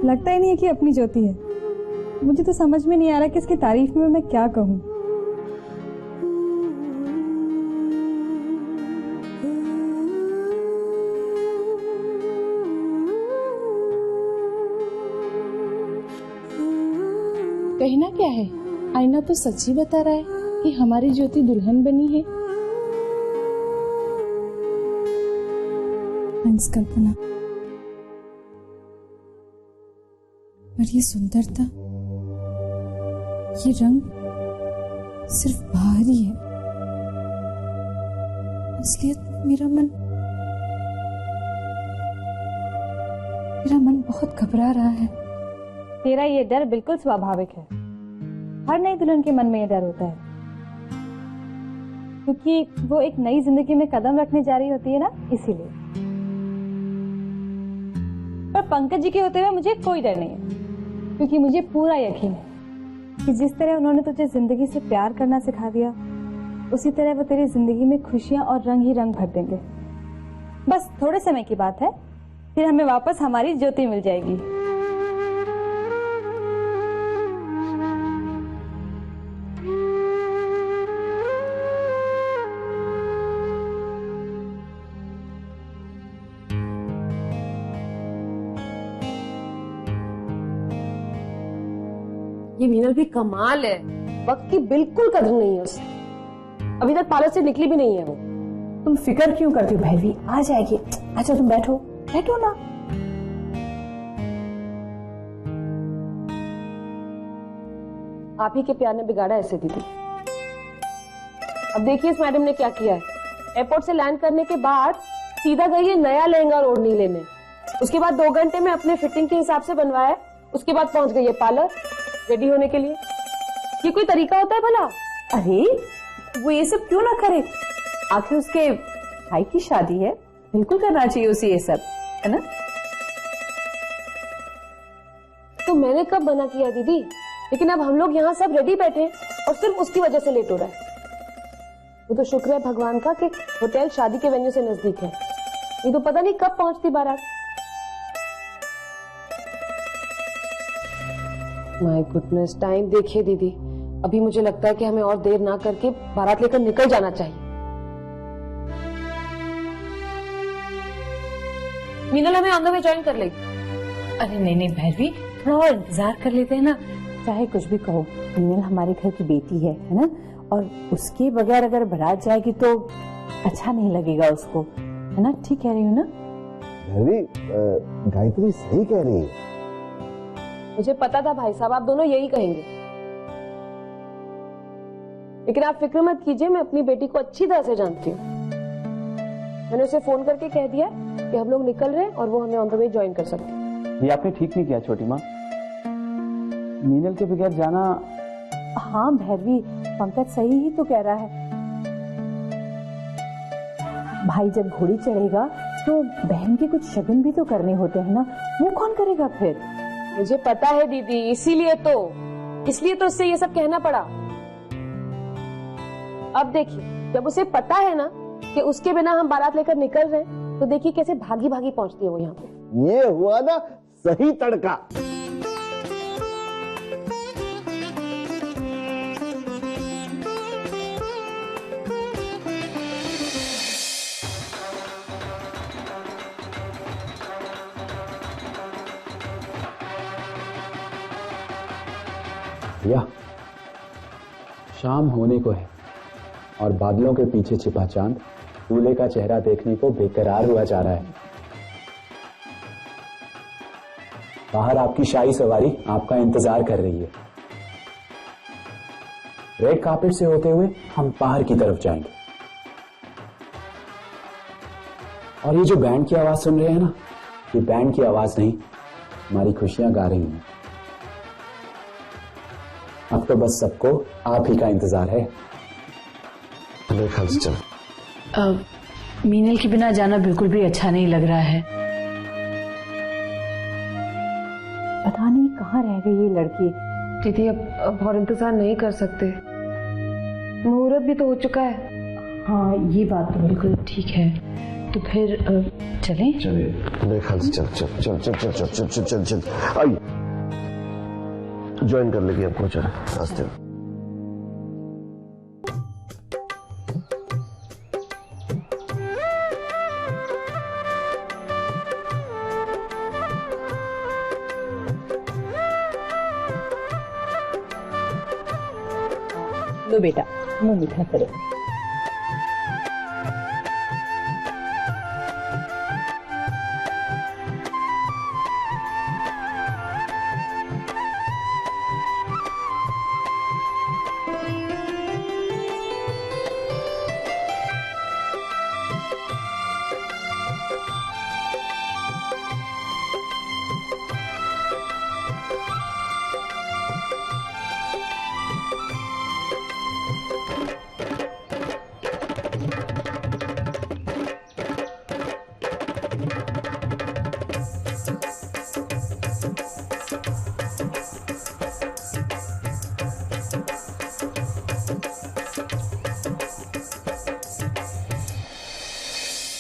लगता ही नहीं है कि अपनी ज्योति है। मुझे तो समझ में नहीं आ रहा कि इसकी तारीफ में मैं क्या कहूँ। कहना क्या है, आईना तो सच्ची बता रहा है कि हमारी ज्योति दुल्हन बनी है। थैंक्स कल्पना, पर ये सुंदरता, ये रंग सिर्फ बाहरी है। असलियत में मेरा मन बहुत घबरा रहा है। तेरा ये डर बिल्कुल स्वाभाविक है। हर नई दुल्हन के मन में ये डर होता है, क्योंकि वो एक नई जिंदगी में कदम रखने जा रही होती है ना, इसीलिए। पर पंकज जी के होते हुए मुझे कोई डर नहीं है, क्योंकि मुझे पूरा यकीन है कि जिस तरह उन्होंने तुझे जिंदगी से प्यार करना सिखा दिया, उसी तरह वो तेरी जिंदगी में खुशियां और रंग ही रंग भर देंगे। बस थोड़े समय की बात है, फिर हमें वापस हमारी ज्योति मिल जाएगी। ये मीनल भी कमाल है, वक्त की बिल्कुल कदर नहीं है उसे। अभी तक पार्लर से निकली भी नहीं है वो। तुम फिक्र क्यों करती हो भैरवी, आ जाएगी। अच्छा तुम बैठो बैठो ना। आप ही के प्यार ने बिगाड़ा ऐसे दीदी। अब देखिए इस मैडम ने क्या किया है। एयरपोर्ट से लैंड करने के बाद सीधा गई है नया लहंगा और ओढ़नी लेने। उसके बाद 2 घंटे में अपने फिटिंग के हिसाब से बनवाया। उसके बाद पहुंच गई है पार्लर रेडी होने के लिए। ये कोई तरीका होता है भला? अरे वो ये सब क्यों ना करे, आखिर उसके भाई की शादी है, बिल्कुल करना चाहिए उसे ये सब, है ना। तो मैंने कब मना किया दीदी? लेकिन अब हम लोग यहाँ सब रेडी बैठे और सिर्फ उसकी वजह से लेट हो रहा है। वो तो शुक्र है भगवान का कि होटल शादी के वेन्यू से नजदीक है, ये तो पता नहीं कब पहुंचती बारात। माय गुडनेस, टाइम देखिए दीदी। अभी मुझे लगता है कि हमें और देर ना करके बारात लेकर निकल जाना चाहिए। मीनल हमें ऑन द वे ज्वाइन कर लेगी। अरे नहीं भैरवी, थोड़ा और इंतजार कर लेते हैं ना। चाहे कुछ भी कहो, मीनल हमारे घर की बेटी है ना, और उसके बगैर अगर बारात जाएगी तो अच्छा नहीं लगेगा उसको, है ना। ठीक कह रही हूँ ना भैरवी? गायत्री सही कह रही है। मुझे पता था भाई साहब आप दोनों यही कहेंगे, लेकिन आप फिक्र मत कीजिए, मैं अपनी बेटी को अच्छी तरह से जानती हूँ। मैंने उसे फोन करके कह दिया कि हम लोग निकल रहे हैं और वो हमें ऑन द वे ज्वाइन कर सकते हैं। ये आपने ठीक नहीं किया छोटी माँ, मीनल के बगैर जाना। हाँ भैरवी, पंकज सही ही तो कह रहा है। भाई जब घोड़ी चढ़ेगा तो बहन के कुछ शगुन भी तो करने होते हैं ना, वो कौन करेगा फिर? मुझे पता है दीदी, इसलिए तो इससे ये सब कहना पड़ा। अब देखिए, जब उसे पता है ना कि उसके बिना हम बारात लेकर निकल रहे हैं, तो देखिए कैसे भागी भागी पहुंचती है वो यहाँ पे। ये हुआ ना सही तड़का। या शाम होने को है और बादलों के पीछे छिपा चांद दूल्हे का चेहरा देखने को बेकरार हुआ जा रहा है। बाहर आपकी शाही सवारी आपका इंतजार कर रही है। रेड कार्पेट से होते हुए हम बाहर की तरफ जाएंगे। और ये जो बैंड की आवाज सुन रहे हैं ना, ये बैंड की आवाज नहीं, हमारी खुशियां गा रही हैं। अब तो बस सबको आप ही का इंतजार है। मेरे ख्याल से चल। मीनल के बिना जाना बिल्कुल भी अच्छा नहीं लग रहा है। पता नहीं कहाँ रह गई ये लड़की। दीदी अब और इंतजार नहीं कर सकते, मुहूर्त भी तो हो चुका है। हाँ ये बात तो बिल्कुल ठीक है, तो फिर चलें? चले मेरे ख्याल से चल चल चल चल चल चल चल चल चल चल आइए ज्वाइन कर लेगी हमको। चल रास्ते में लो बेटा, मुंह मीठा करो।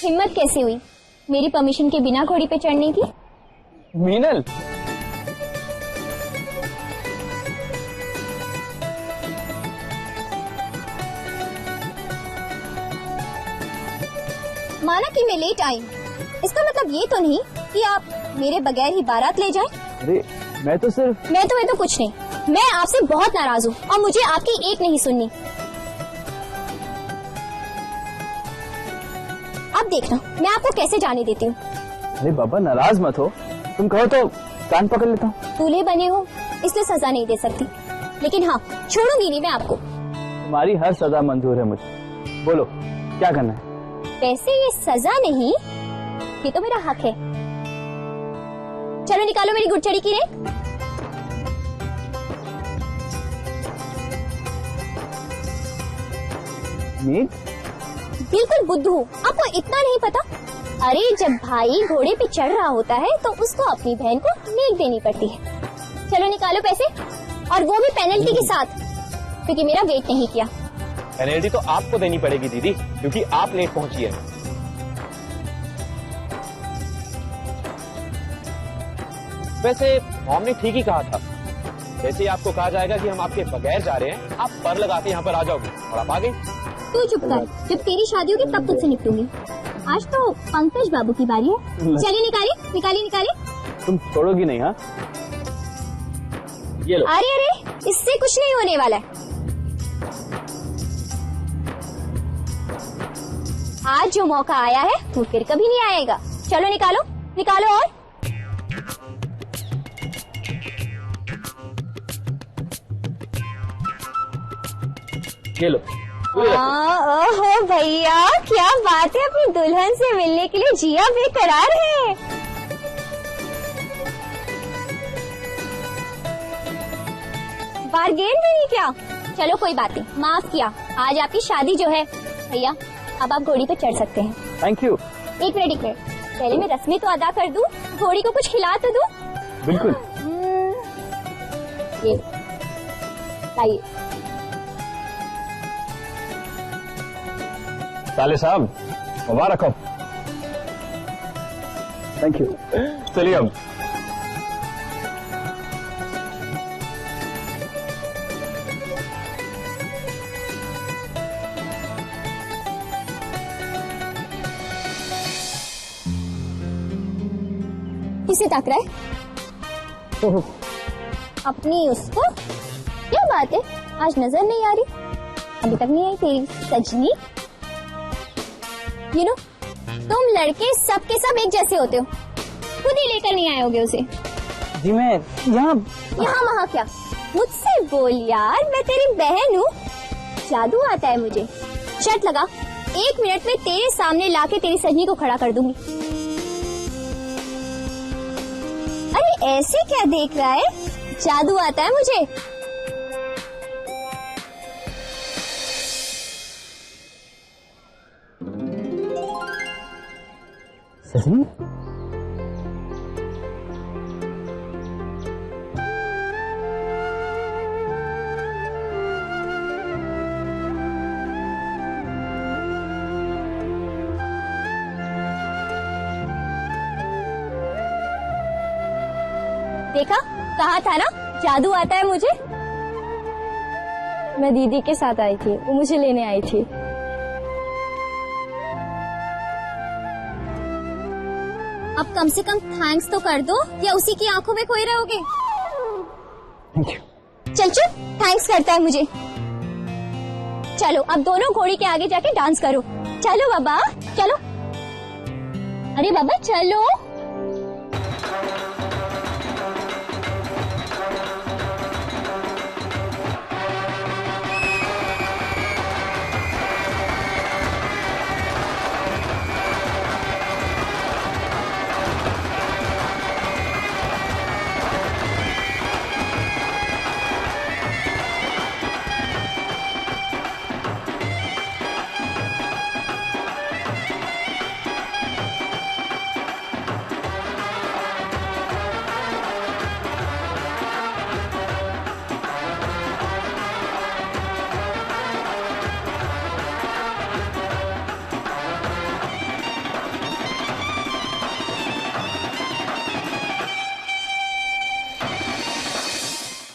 हिम्मत कैसे हुई मेरी परमिशन के बिना घोड़ी पे चढ़ने की? मीनल, माना कि मैं लेट आई, इसका मतलब ये तो नहीं कि आप मेरे बगैर ही बारात ले जाएं? अरे मैं तो सिर्फ मैं तो कुछ नहीं, मैं आपसे बहुत नाराज हूँ और मुझे आपकी एक नहीं सुननी। अब देखना मैं आपको कैसे जाने देती हूँ। अरे बाबा नाराज मत हो, तुम कहो तो कान पकड़ लेता हूँ। दूल्हे बने हो इसलिए सजा नहीं दे सकती, लेकिन हाँ छोड़ूंगी नहीं मैं आपको। तुम्हारी हर सजा मंजूर है मुझे, बोलो क्या करना है? वैसे ये सजा नहीं, ये तो मेरा हक है। चलो निकालो मेरी गुड़चड़ी की रेख। मीत बिल्कुल बुद्धू, आपको इतना नहीं पता? अरे जब भाई घोड़े पे चढ़ रहा होता है तो उसको अपनी बहन को नेक देनी पड़ती है। चलो निकालो पैसे, और वो भी पेनल्टी के साथ, क्योंकि मेरा वेट नहीं किया। पेनल्टी तो आपको देनी पड़ेगी दीदी, क्योंकि आप लेट पहुंची है। वैसे मॉम ने ठीक ही कहा था, जैसे ही आपको कहा जाएगा कि हम आपके बगैर जा रहे हैं, आप पर लगाते यहाँ पर आ जाओगे और आप आ गए। तू चुप कर, जब तेरी शादी होगी तब तुझसे निपटूंगी। आज तो पंकज बाबू की बारी है। चलिए निकालिए निकालिए निकालिए। तुम छोड़ोगी नहीं? हाँ ये लो। अरे अरे, इससे कुछ नहीं होने वाला है। आज जो मौका आया है वो फिर कभी नहीं आएगा। चलो निकालो निकालो। और ये लो। ओहो भैया, क्या बात है, अपनी दुल्हन से मिलने के लिए जिया बेकरार है। बार्गेन नहीं क्या? चलो कोई बात नहीं, माफ किया। आज आपकी शादी जो है भैया, अब आप घोड़ी पे चढ़ सकते हैं। Thank you. एक मिनट, पहले मैं रस्में तो अदा कर दूं, घोड़ी को कुछ खिला तो दूं। बिल्कुल। ये लाइए। साले साहब मुबारक हो। Thank you. चलिए अब किसे ताक रहा है? अपनी उसको? क्या बात है, आज नजर नहीं आ रही? अभी तक नहीं आई तेरी सजनी? You know, तुम लड़के सबके सब एक जैसे होते हो, खुद ही लेकर नहीं आए होगे उसे। जी मैं यहाँ वहाँ क्या? मुझसे बोल यार, मैं तेरी बहन हूँ। जादू आता है मुझे। शर्त लगा, 1 मिनट में तेरे सामने लाके तेरी सजनी को खड़ा कर दूंगी। अरे ऐसे क्या देख रहा है? जादू आता है मुझे। सजनी, देखा, कहा था ना जादू आता है मुझे। मैं दीदी के साथ आई थी, वो मुझे लेने आई थी। अब कम से कम थैंक्स तो कर दो, या उसी की आंखों में खोए रहोगे। चल चुप, थैंक्स करता है मुझे। चलो अब दोनों घोड़ी के आगे जाके डांस करो। चलो बाबा चलो। अरे बाबा चलो।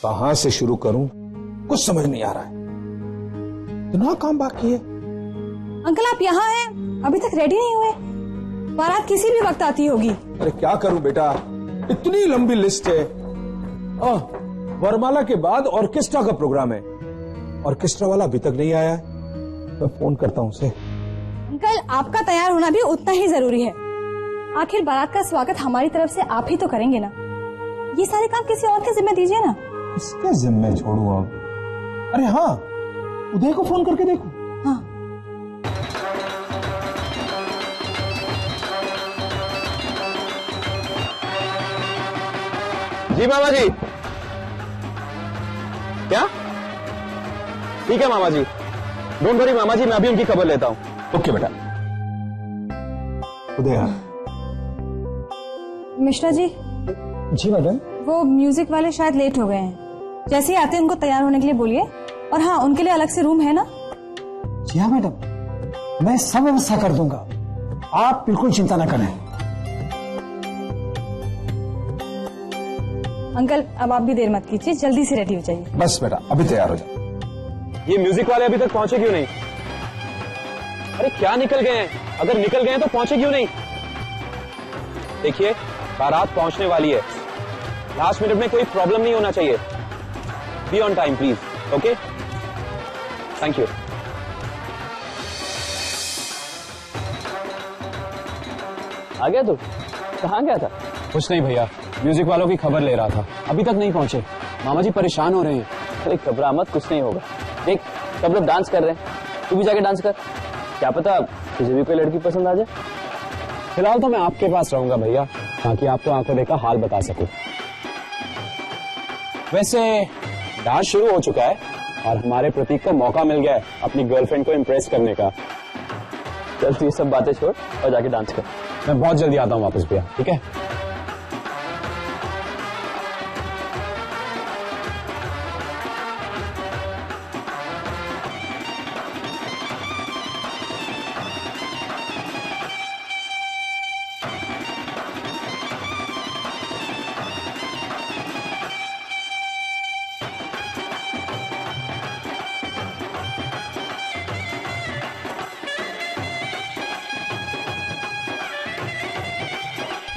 कहां से शुरू करूं, कुछ समझ नहीं आ रहा है। इतना काम बाकी है। अंकल आप यहाँ हैं, अभी तक रेडी नहीं हुए? बारात किसी भी वक्त आती होगी। अरे क्या करूं बेटा, इतनी लंबी लिस्ट है। वरमाला के बाद ऑर्केस्ट्रा का प्रोग्राम है, ऑर्केस्ट्रा वाला अभी तक नहीं आया है। मैं फोन करता हूं उसे। अंकल आपका तैयार होना भी उतना ही जरूरी है। आखिर बारात का स्वागत हमारी तरफ से आप ही तो करेंगे ना। ये सारे काम किसी और के जिम्मे दीजिए ना। इसके जिम्मे छोड़ू अब। अरे हाँ, उदय को फोन करके देखो। हाँ जी मामा जी। क्या? ठीक है मामा जी, डोंट वरी मामा जी, मैं अभी उनकी खबर लेता हूँ। ओके बेटा। उदय मिश्रा जी। जी मैडम। वो म्यूजिक वाले शायद लेट हो गए हैं, जैसे ही आते हैं उनको तैयार होने के लिए बोलिए। और हाँ, उनके लिए अलग से रूम है ना? जी हाँ मैडम, मैं सब व्यवस्था कर दूंगा, आप बिल्कुल चिंता न करें। अंकल अब आप भी देर मत कीजिए, जल्दी से रेडी हो जाइए। बस बेटा अभी तैयार हो जाओ। ये म्यूजिक वाले अभी तक पहुंचे क्यों नहीं? अरे क्या निकल गए हैं? अगर निकल गए हैं तो पहुंचे क्यों नहीं? देखिए बारात पहुंचने वाली है, लास्ट मिनट में कोई प्रॉब्लम नहीं होना चाहिए। Be on time please. Okay, thank you. आ गया तू? कहाँ गया था? कुछ नहीं भैया, म्यूजिक वालों की खबर ले रहा था, अभी तक नहीं पहुंचे। मामा जी परेशान हो रहे हैं। अरे घबरा मत, कुछ नहीं होगा। देख सब लोग डांस कर रहे हैं, तू भी जाके डांस कर। क्या पता तुझे भी कोई लड़की पसंद आ जाए। फिलहाल तो मैं आपके पास रहूंगा भैया, ताकि आपको आंखों देखा हाल बता सकूं। वैसे डांस शुरू हो चुका है और हमारे प्रतीक को मौका मिल गया है अपनी गर्लफ्रेंड को इम्प्रेस करने का। चल तू ये सब बातें छोड़ और जाके डांस कर। मैं बहुत जल्दी आता हूँ वापस भैया, ठीक है?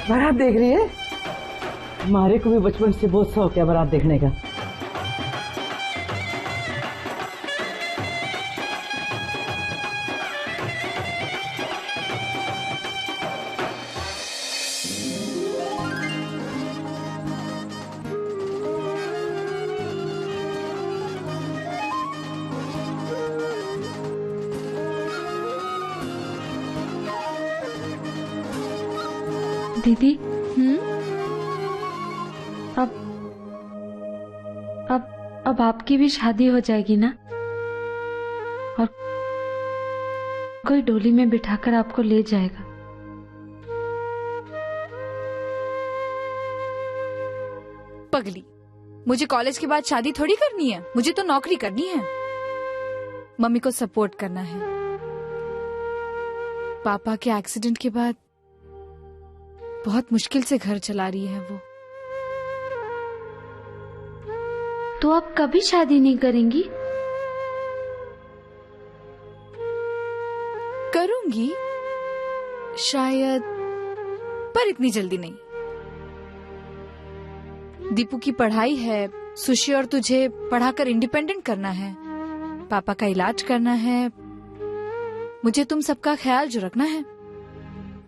बारात देख रही है? हमारे को भी बचपन से बहुत शौक है बारात देखने का। दीदी अब आपकी भी शादी हो जाएगी ना, और कोई डोली में बिठाकर आपको ले जाएगा। पगली, मुझे कॉलेज के बाद शादी थोड़ी करनी है, मुझे तो नौकरी करनी है। मम्मी को सपोर्ट करना है। पापा के एक्सीडेंट के बाद बहुत मुश्किल से घर चला रही है वो। तो आप कभी शादी नहीं करेंगी? करूंगी शायद, पर इतनी जल्दी नहीं। दीपू की पढ़ाई है, सुशी और तुझे पढ़ाकर इंडिपेंडेंट करना है, पापा का इलाज करना है, मुझे तुम सबका ख्याल जो रखना है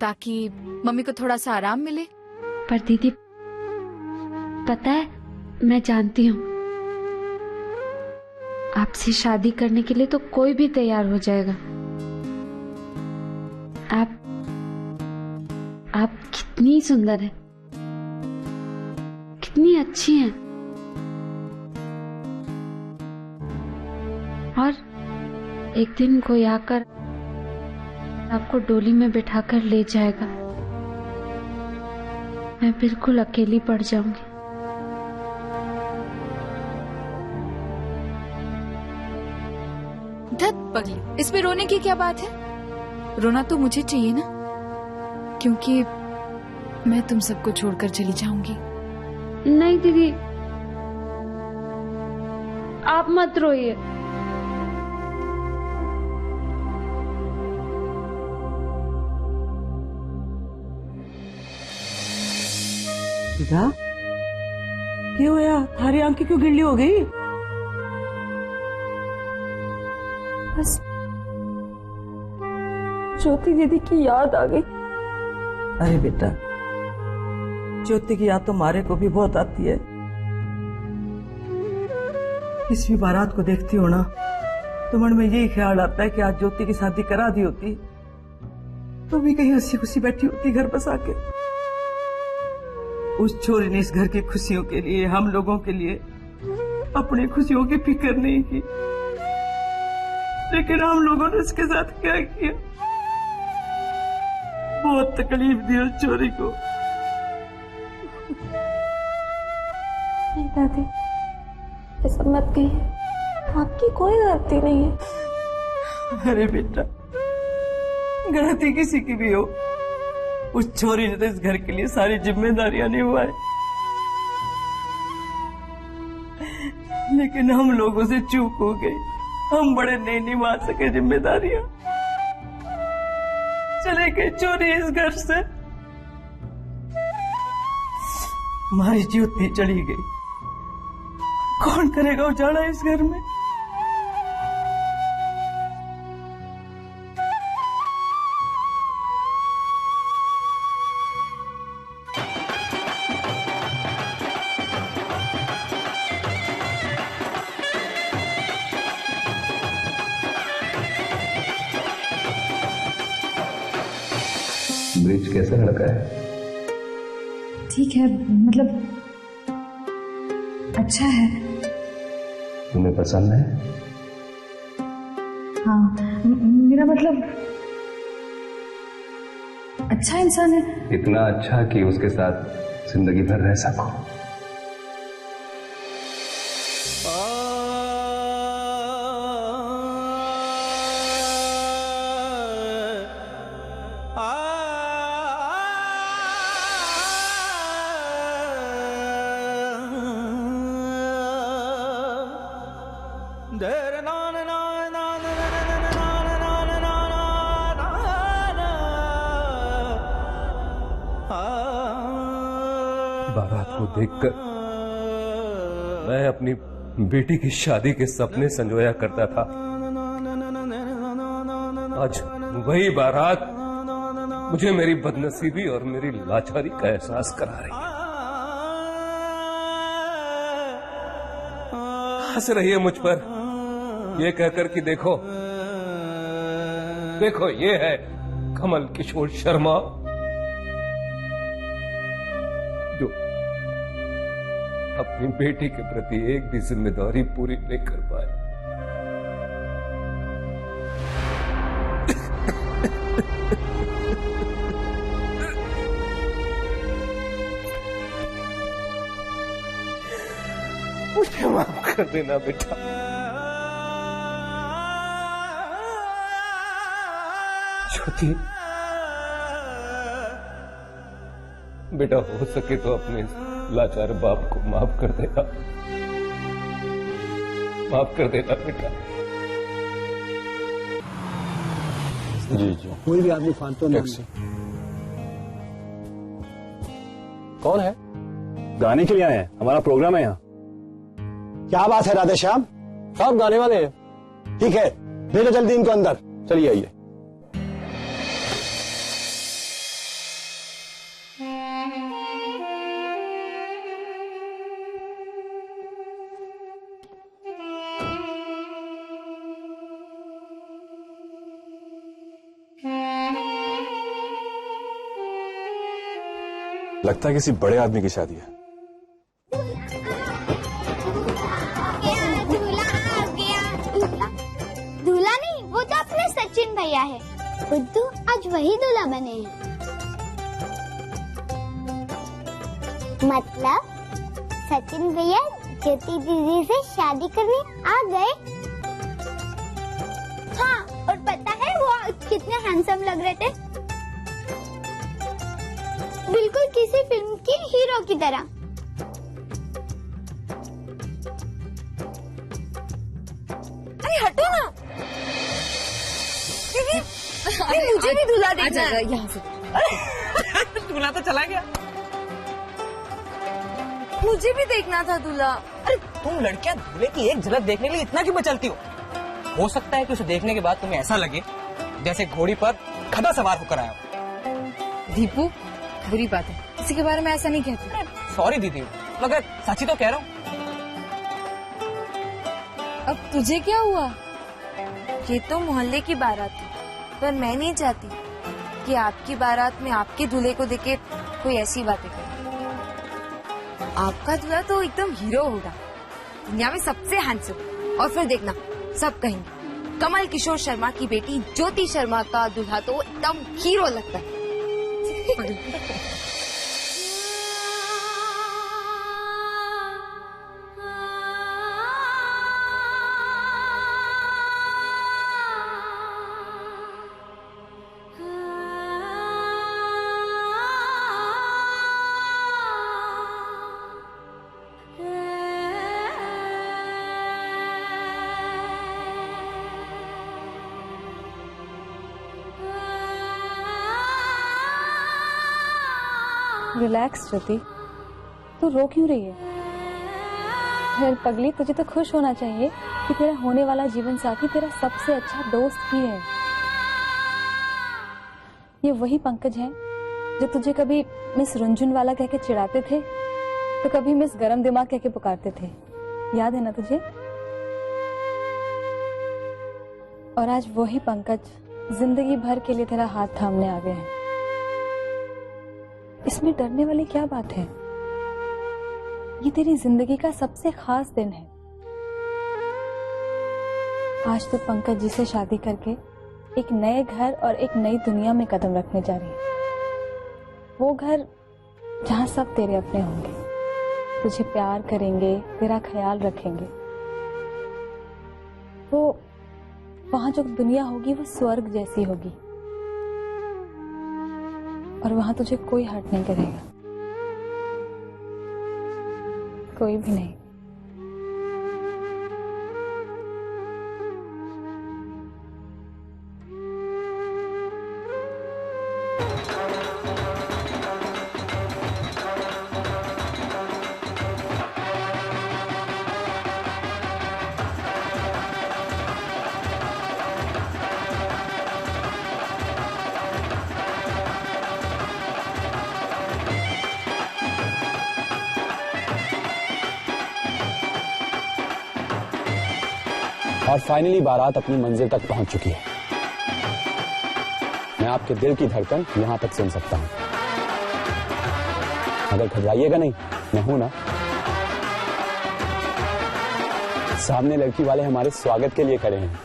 ताकि मम्मी को थोड़ा सा आराम मिले। पर दीदी पता है, मैं जानती हूँ आपसे शादी करने के लिए तो कोई भी तैयार हो जाएगा। आप कितनी सुंदर हैं, कितनी अच्छी हैं, और एक दिन कोई आकर आपको डोली में बिठाकर ले जाएगा, मैं बिल्कुल अकेली पड़ जाऊंगी। धत पगली, इसमें रोने की क्या बात है? रोना तो मुझे चाहिए ना, क्योंकि मैं तुम सबको छोड़कर चली जाऊंगी। नहीं दीदी, आप मत रोइए। सीधा क्या होया? थारी आंखें क्यों गिल्ली हो गई? बस ज्योति दीदी की याद आ गई। अरे बेटा, ज्योति की याद तो मारे को भी बहुत आती है। किस भी बारात को देखती हो ना, तो मन में यही ख्याल आता है कि आज ज्योति की शादी करा दी होती तो भी कहीं हंसी खुशी बैठी होती घर बसा के। उस छोरी ने इस घर की खुशियों के लिए, हम लोगों के लिए अपनी खुशियों की फिक्र नहीं की, लेकिन हम लोगों ने इसके साथ क्या किया? बहुत तकलीफ दी उस छोरी को। नहीं दादी, ऐसा मत कहिए, आपकी कोई गलती नहीं है। अरे बेटा, गलती किसी की भी हो, उस छोरी ने तो इस घर के लिए सारी जिम्मेदारियां निभाई, लेकिन हम लोगों से चूक हो गई। हम बड़े नहीं निभा सके जिम्मेदारियां, चले गए चोरी इस घर से। हमारी ज्योति चली गई, कौन करेगा उजाला इस घर में? ब्रिज कैसा लड़का है? ठीक है, मतलब अच्छा है। तुम्हें पसंद है? हाँ, मेरा मतलब अच्छा इंसान है। इतना अच्छा कि उसके साथ जिंदगी भर रह सको। बारात को देखकर मैं अपनी बेटी की शादी के सपने संजोया करता था। आज वही बारात मुझे मेरी बदनसीबी और मेरी लाचारी का एहसास करा रही है। हंस रही है मुझ पर, ये कहकर कि देखो देखो, ये है कमल किशोर शर्मा जो अपनी बेटी के प्रति एक भी जिम्मेदारी पूरी नहीं कर पाए। मुझे माफ कर देना बेटा। ज्योति बेटा, हो सके तो अपने लाचार बाप को माफ कर देना। माफ कर देना बेटा। जी जी। कोई भी आदमी फालतू नहीं। कौन है? गाने के लिए आए हैं, हमारा प्रोग्राम है यहाँ। क्या बात है राधे श्याम? साहब गाने वाले हैं। ठीक है, भेजो जल्दी इनको अंदर। चलिए आइए। लगता है किसी बड़े आदमी की शादी है। दूल्हा नहीं, वो तो अपने सचिन भैया है। बुद्धू आज वही दूल्हा बने हैं। मतलब सचिन भैया ज्योति दीदी से शादी करने आ गए। हाँ, और पता है वो कितने हैंडसम लग रहे थे, बिल्कुल किसी फिल्म की हीरो की तरह। अरे हटो ना, मुझे भी दूल्हा देखना है। यहाँ से दूल्हा तो चला गया। मुझे भी देखना था दूल्हा। अरे तुम लड़कियां दूल्हे की एक झलक देखने के लिए इतना क्यों मचलती हो सकता है कि उसे देखने के बाद तुम्हें ऐसा लगे जैसे घोड़ी पर गधा सवार होकर आया हो। दीपू, बुरी बात है, किसी के बारे में ऐसा नहीं कहते। सॉरी दीदी, मगर सच्ची तो कह रहा हूँ। अब तुझे क्या हुआ? ये तो मोहल्ले की बारात थी, पर मैं नहीं चाहती कि आपकी बारात में आपके दूल्हे को देखे कोई ऐसी बातें करे। आपका दूल्हा तो एकदम हीरो होगा, दुनिया में सबसे हैंडसम। और फिर देखना सब कहेंगे कमल किशोर शर्मा की बेटी ज्योति शर्मा का दूल्हा तो एकदम हीरो लगता है। रिलैक्स ज्योति, तू रो क्यों रही है? फिर पगली, तुझे तो खुश होना चाहिए कि तेरा होने वाला जीवन साथी तेरा सबसे अच्छा दोस्त भी है। ये वही पंकज है जो तुझे कभी मिस रुंझुन वाला कह के चिढ़ाते थे, तो कभी मिस गरम दिमाग कह के पुकारते थे। याद है ना तुझे? और आज वही पंकज जिंदगी भर के लिए तेरा हाथ थामने आ गए हैं। इसमें डरने वाली क्या बात है? ये तेरी जिंदगी का सबसे खास दिन है। आज तो पंकज जी से शादी करके एक नए घर और एक नई दुनिया में कदम रखने जा रही है। वो घर जहां सब तेरे अपने होंगे, तुझे प्यार करेंगे, तेरा ख्याल रखेंगे। वो वहां जो दुनिया होगी वो स्वर्ग जैसी होगी, और वहां तुझे कोई हर्ट नहीं करेगा, कोई भी नहीं। और फाइनली बारात अपनी मंजिल तक पहुंच चुकी है। मैं आपके दिल की धड़कन यहां तक सुन सकता हूं। अगर घबराइएगा नहीं, मैं हूं ना। सामने लड़की वाले हमारे स्वागत के लिए खड़े हैं।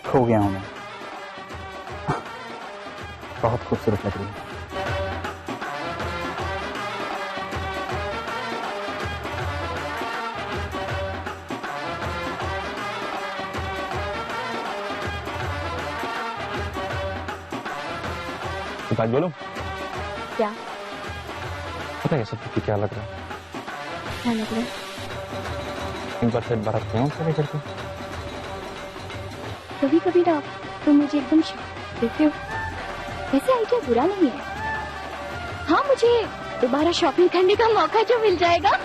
खो गया हूं मैं। बहुत खूबसूरत लग रही है। बात बोलो। क्या पता है सब क्या लग रहा है? क्या लग रहा है? एक बार फिर बारात में आऊं तेरे घर पे। कभी कभी ना तुम मुझे एकदम शॉक देते हो। वैसे आइडिया बुरा नहीं है। हाँ, मुझे दोबारा शॉपिंग करने का मौका जो मिल जाएगा।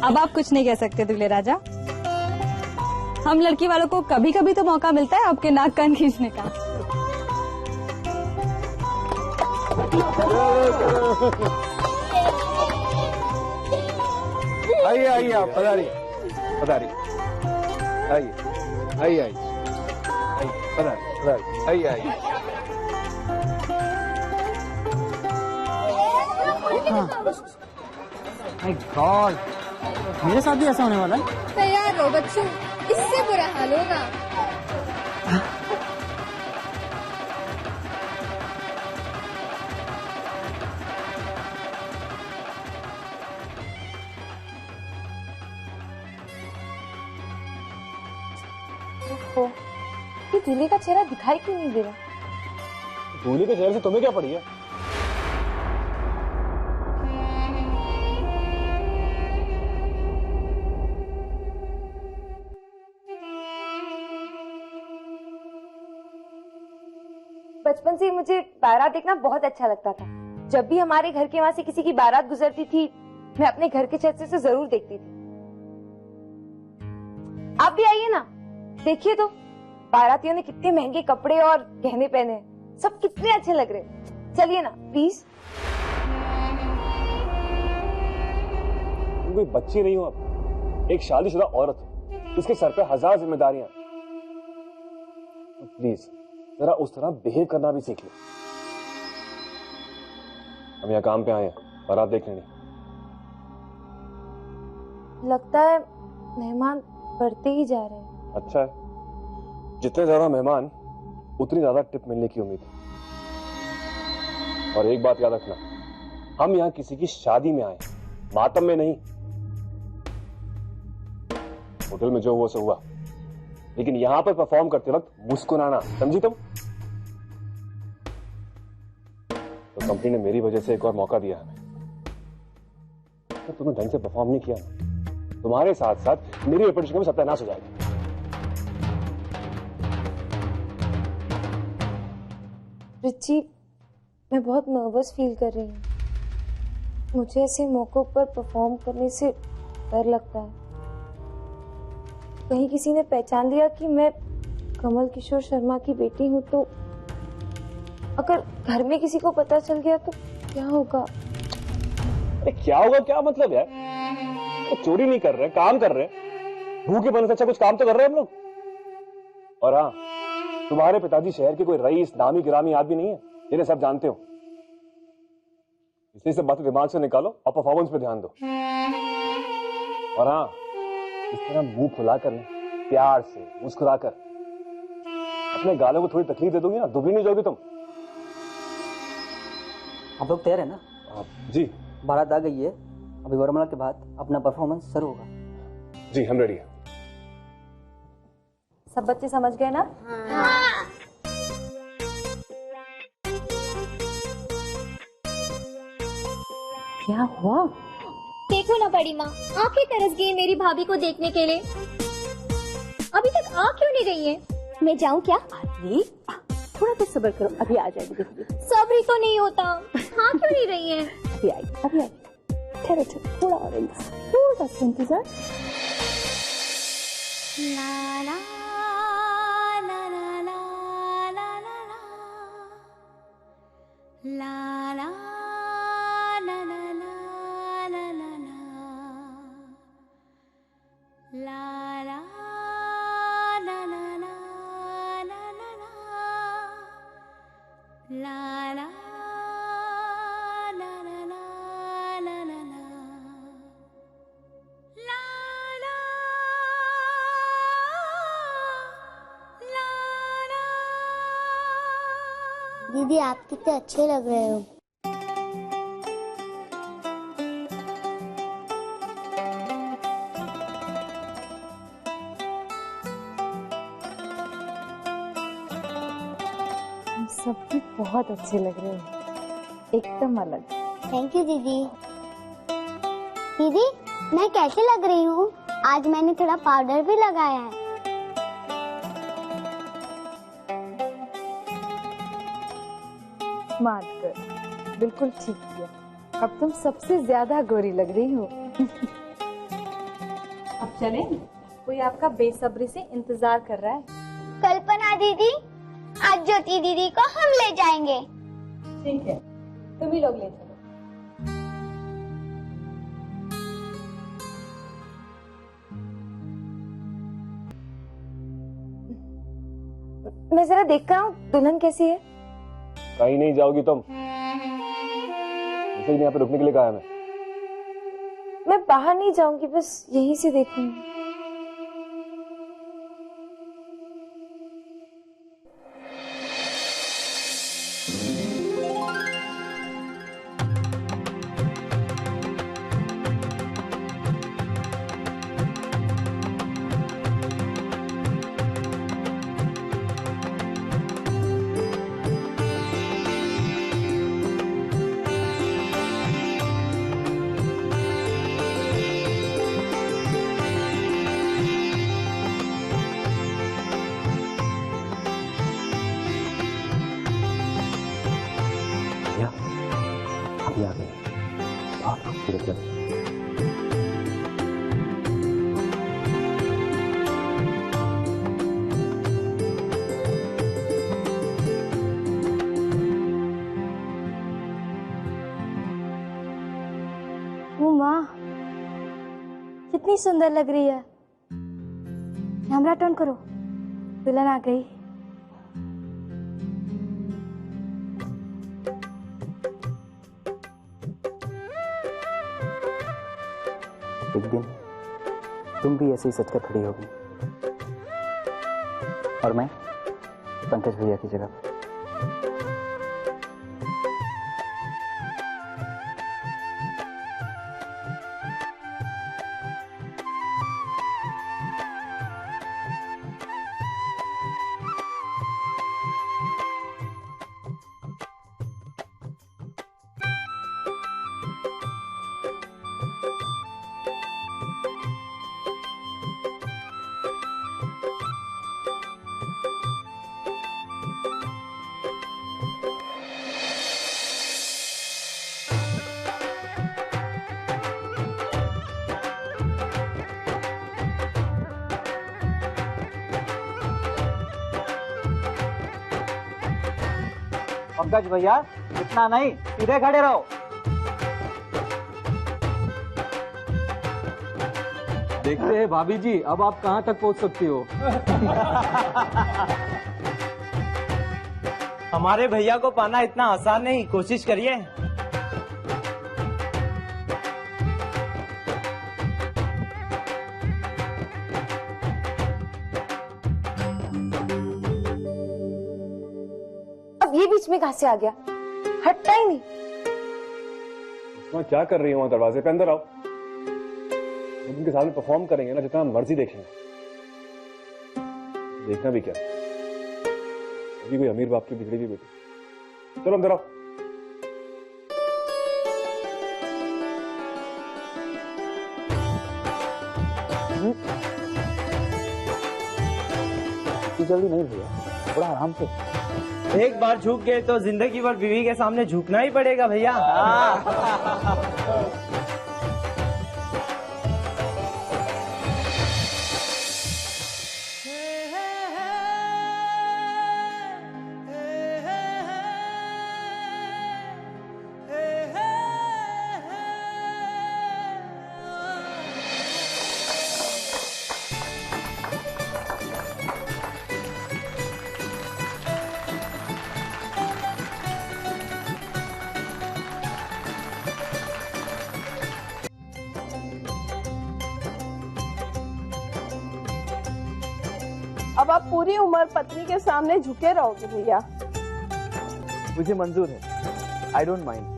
अब आप कुछ नहीं कह सकते दूल्हे राजा। हम लड़की वालों को कभी कभी तो मौका मिलता है आपके नाक कान खींचने का। आइए आइए आप पधारिए पधारिए आइए आइए आइए पधारिए पधारिए आइए आइए। माय गॉड, मेरे साथ भी ऐसा होने वाला है? तैयार रहो बच्चों, इससे बुरा हाल होगा। ये दूल्हे का चेहरा दिखाई क्यों नहीं दे रहा? दूल्हे के चेहरे से तुम्हें क्या पड़ी है? बचपन से ही मुझे बारात देखना बहुत अच्छा लगता था। जब भी हमारे घर के वहां से किसी की बारात गुजरती थी, मैं अपने घर के छत से जरूर देखती थी। आप भी आइए ना, देखिए तो बारातियों ने कितने महंगे कपड़े और गहने पहने हैं, सब कितने अच्छे लग रहे हैं। चलिए ना प्लीज। तुम कोई बच्ची नहीं हो, आप एक शादीशुदा औरत हो, इसके सर पे 1000 जिम्मेदारियां। प्लीज जरा उस तरह बिहेव करना भी सीख लो। हम यहाँ काम पे आए हैं, बारात देखने नहीं। लगता है मेहमान बढ़ते ही जा रहे हैं। अच्छा है, जितने ज्यादा मेहमान उतनी ज्यादा टिप मिलने की उम्मीद है। और एक बात याद रखना, हम यहाँ किसी की शादी में आए, मातम में नहीं। होटल में जो हुआ सो हुआ, लेकिन यहां पर परफॉर्म करते वक्त मुस्कुराना, समझी तुम? तो कंपनी ने मेरी वजह से एक और मौका दिया हमें। तो तुमने ढंग से परफॉर्म नहीं किया ना, तुम्हारे साथ साथ मेरी रेपुटेशन का भी सत्यानाश हो जाएगा। रिची, मैं बहुत नर्वस फील कर रही हूँ। मुझे ऐसे मौकों पर परफॉर्म करने से डर लगता है। कहीं किसी ने पहचान लिया कि मैं कमल किशोर शर्मा की बेटी हूँ तो अगर घर में किसी को पता चल गया तो क्या होगा? अरे क्या होगा, क्या मतलब यार? तो चोरी नहीं कर रहे, काम कर रहे, भूखे बनने से अच्छा कुछ काम तो कर रहे हैं हम लोग। और हाँ, तुम्हारे पिताजी शहर के कोई रईस नामी गिरामी आदमी नहीं है, जिन्हें सब जानते हो। इसलिए सब बातें दिमाग से निकालो और परफॉर्मेंस पे ध्यान दो। और हाँ, इस तरह मुंह खुलाकर नहीं, प्यार से मुस्कुराकर अपने गालों को थोड़ी तकलीफ दे दोगी ना, दुबली नहीं जाओगी तुम। आप लोग तैयार है ना? जी। बारात आ गई है, अभी वरमाला के बाद अपना परफॉर्मेंस शुरू होगा। जी हम रेडी हैं। सब बच्चे समझ गए ना? हाँ। क्या हुआ? देखो ना बड़ी माँ, आंखें तरस गई मेरी भाभी को देखने के लिए। अभी तक आ क्यों नहीं रही है? मैं जाऊँ क्या? अरे थोड़ा तो सब्र करो, अभी आ जाएगी। देखिए सब्र तो नहीं होता। हाँ क्यों नहीं रही है? अभी आएगी, अभी आएगी। ठहरो थोड़ा और थोड़ा सा इंतजार। ला ला ला ला ला ला ला ला ला दीदी आप कितने अच्छे लग रहे हो। हम सब भी बहुत अच्छे लग रहे हो, एकदम अलग। थैंक यू दीदी। दीदी मैं कैसे लग रही हूँ? आज मैंने थोड़ा पाउडर भी लगाया है। स्मार्ट कर, बिल्कुल ठीक किया। अब तुम सबसे ज्यादा गोरी लग रही हो। अब चले, कोई आपका बेसब्री से इंतजार कर रहा है। कल्पना दीदी, आज ज्योति दीदी को हम ले जाएंगे। ठीक है, तुम ही लोग ले चलो। मैं जरा देख कर आऊं दुल्हन कैसी है। कहीं नहीं जाओगी तुम, इसे यहाँ पे रुकने के लिए कहा है मैं बाहर नहीं जाऊंगी, बस यहीं से देखूंगी। अभी आ गए, बहुत खूबसूरत लग। कितनी सुंदर लग रही है। कैमरा टर्न करो, दुल्हन आ गई। एक दिन तुम भी ऐसे ही सच कर खड़ी होगी और मैं पंकज भैया की जगह। पंकज भैया इतना नहीं, सीधे खड़े रहो। देखते हैं भाभी जी अब आप कहाँ तक पहुँच सकती हो। हमारे भैया को पाना इतना आसान नहीं, कोशिश करिए। अब ये बीच में कहां से आ गया? हटता ही नहीं। क्या कर रही हो? दरवाजे पे अंदर आओ। जब उनके सामने परफॉर्म करेंगे ना, जितना मर्जी देखेंगे। देखना भी क्या, अभी कोई अमीर बाप की बिगड़ी हुई बेटी। चलो अंदर आओ। जल्दी नहीं भैया, थोड़ा आराम से। एक बार झुक गए तो जिंदगी भर बीवी के सामने झुकना ही पड़ेगा भैया। अब आप पूरी उम्र पत्नी के सामने झुके रहोगे भैया। मुझे मंजूर है, आई डोंट माइंड।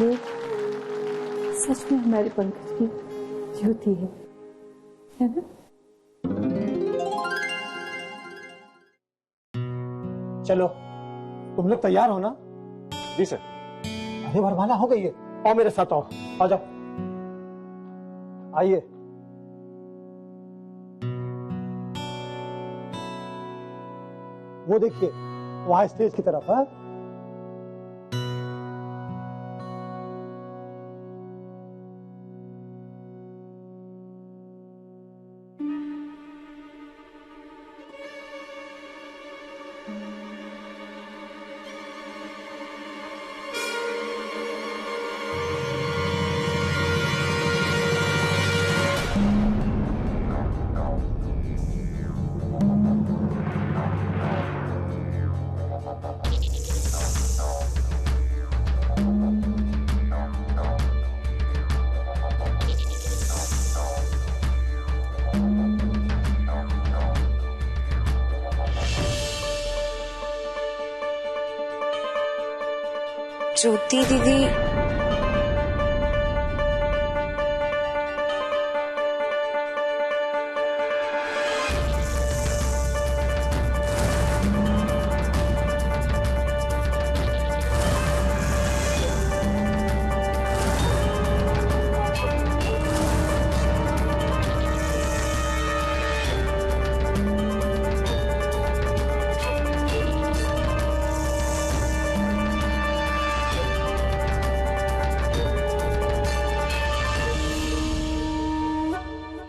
ये सच में हमारे पंकज की ज्योति है ना? चलो तुम लोग तैयार हो ना? जी सर। अरे वरमाला हो गई है, आओ मेरे साथ आओ, आ जाओ, आइए। वो देखिए वहां स्टेज की तरफ है। ज्योति दीदी